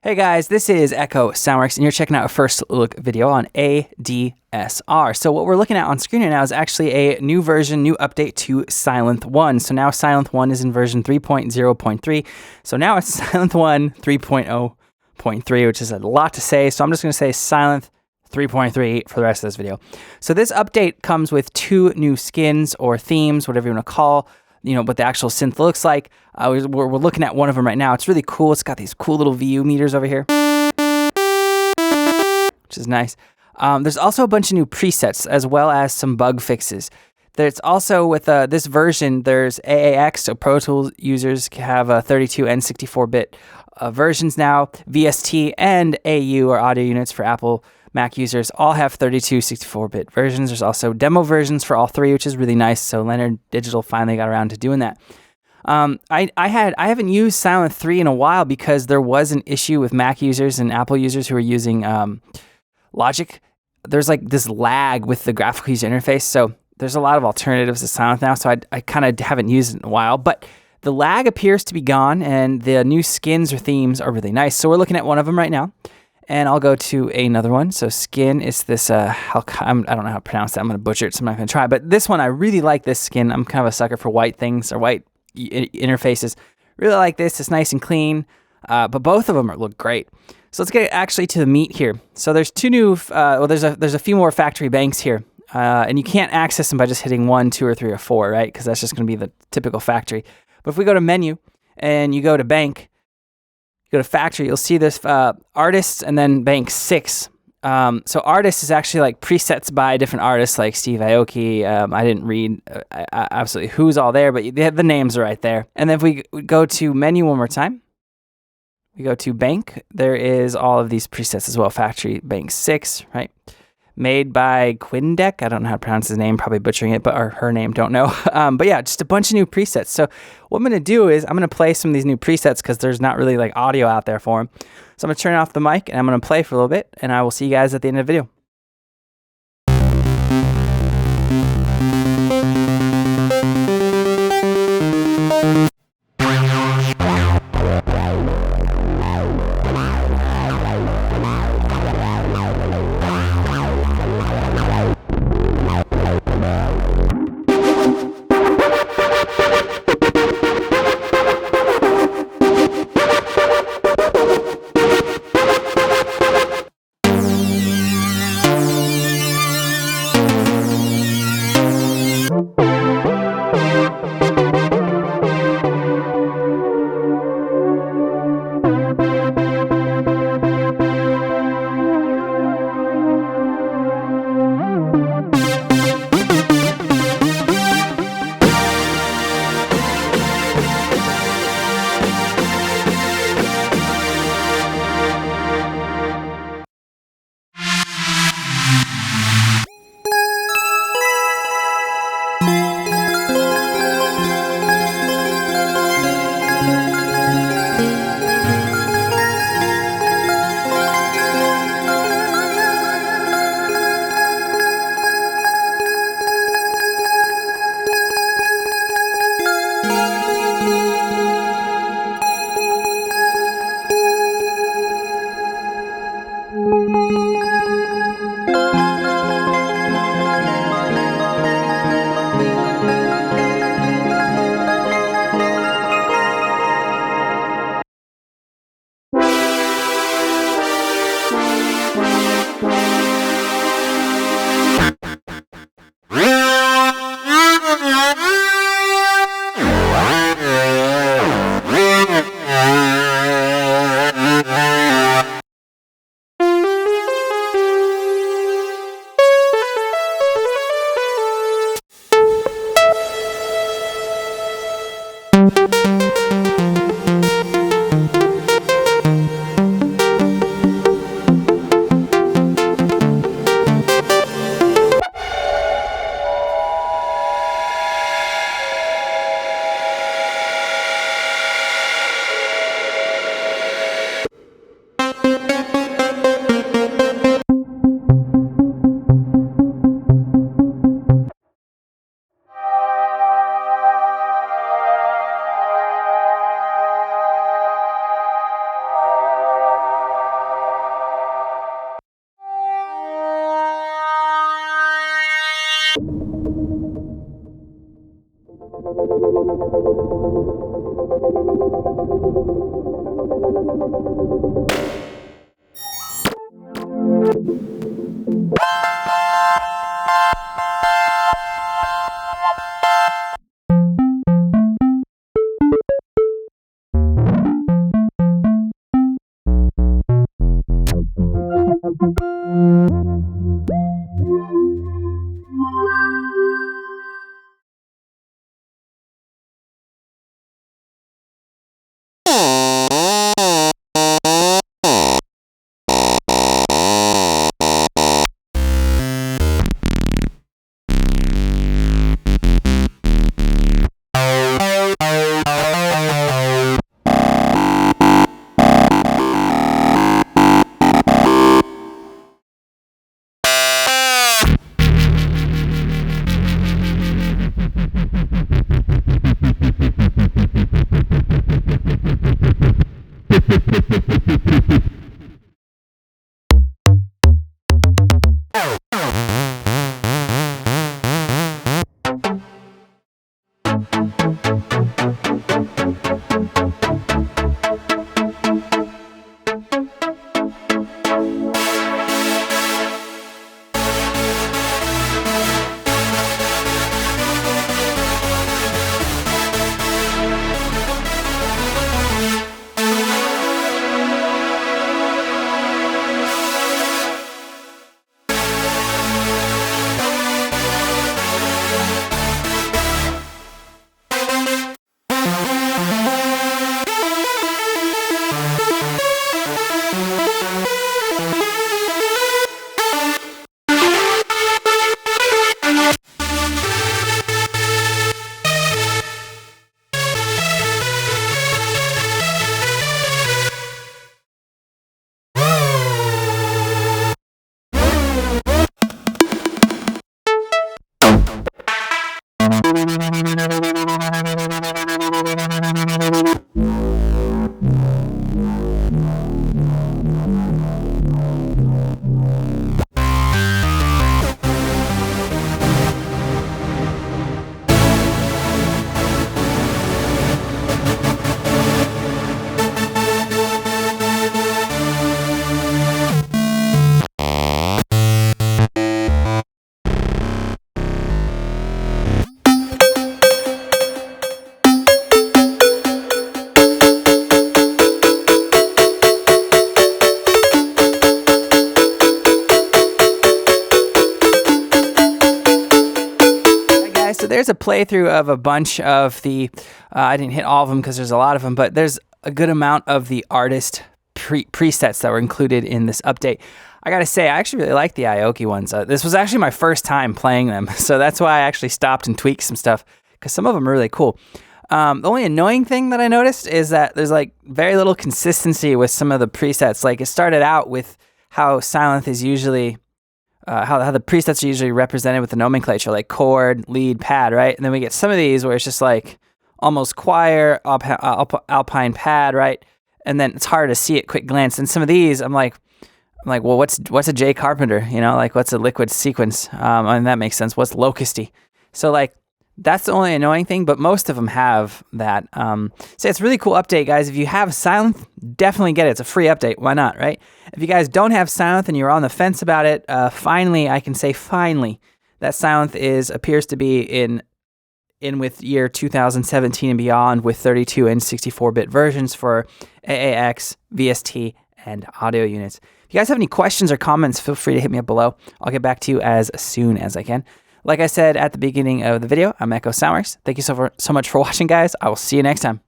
Hey guys, this is Echo Soundworks, and you're checking out a first look video on ADSR. So what we're looking at on screen right now is actually a new version, new update to Sylenth 1. So now Sylenth 1 is in version 3.0.3. So now it's Sylenth 1 3.0.3, which is a lot to say. So I'm just going to say Sylenth 3.3 for the rest of this video. So this update comes with two new skins or themes, whatever you want to call what the actual synth looks like. We're looking at one of them right now. It's really cool. It's got these cool little VU meters over here, which is nice. There's also a bunch of new presets as well as some bug fixes. There's also, with this version, there's AAX, so Pro Tools users can have 32 and 64-bit versions now. VST and AU, or audio units for Apple Mac users, all have 32, 64-bit versions. There's also demo versions for all three, which is really nice. So Leonard Digital finally got around to doing that. I haven't used Sylenth 3 in a while because there was an issue with Mac users and Apple users who were using Logic. There's like this lag with the graphical user interface. So there's a lot of alternatives to Sylenth now. So I kind of haven't used it in a while, but the lag appears to be gone and the new skins or themes are really nice. So we're looking at one of them right now. And I'll go to another one. So skin is this, I don't know how to pronounce that. I'm going to butcher it, so I'm not going to try. But this one, I really like this skin. I'm kind of a sucker for white things or white interfaces. Really like this. It's nice and clean. But both of them look great. So let's get actually to the meat here. So there's two new, there's a few more factory banks here. And you can't access them by just hitting 1, 2, or 3, or 4, right? Because that's just going to be the typical factory. But if we go to menu and you go to bank, go to factory, you'll see this artists and then bank 6. So artists is actually like presets by different artists like Steve Aoki. I didn't read absolutely who's all there, but the names are right there. And then if we go to menu one more time, we go to bank, there is all of these presets as well. Factory bank 6, right? Made by Quindec. I don't know how to pronounce his name, probably butchering it, or her name, don't know. But yeah, just a bunch of new presets. So what I'm going to do is I'm going to play some of these new presets because there's not really like audio out there for them. So I'm going to turn off the mic and I'm going to play for a little bit, and I will see you guys at the end of the video. So there's a playthrough of a bunch of the, I didn't hit all of them because there's a lot of them, but there's a good amount of the artist presets that were included in this update. I gotta say, I actually really like the Aoki ones. This was actually my first time playing them, so that's why I actually stopped and tweaked some stuff, because some of them are really cool. The only annoying thing that I noticed is that there's like very little consistency with some of the presets. Like it started out with how Sylenth is usually, how the presets are usually represented with the nomenclature, like chord, lead, pad, right? And then we get some of these where it's just like almost choir, alpine pad, right? And then it's hard to see at quick glance. And some of these, I'm like, well, what's a J Carpenter? You know, like what's a liquid sequence? And that makes sense. What's locusty? So like that's the only annoying thing, but most of them have that. So it's a really cool update, guys. If you have Sylenth, definitely get it. It's a free update. Why not, right? If you guys don't have Sylenth and you're on the fence about it, finally, I can say finally, that Sylenth appears to be in with year 2017 and beyond with 32 and 64-bit versions for AAX, VST, and audio units. If you guys have any questions or comments, feel free to hit me up below. I'll get back to you as soon as I can. Like I said at the beginning of the video, I'm Echo Soundworks. Thank you so much for watching, guys. I will see you next time.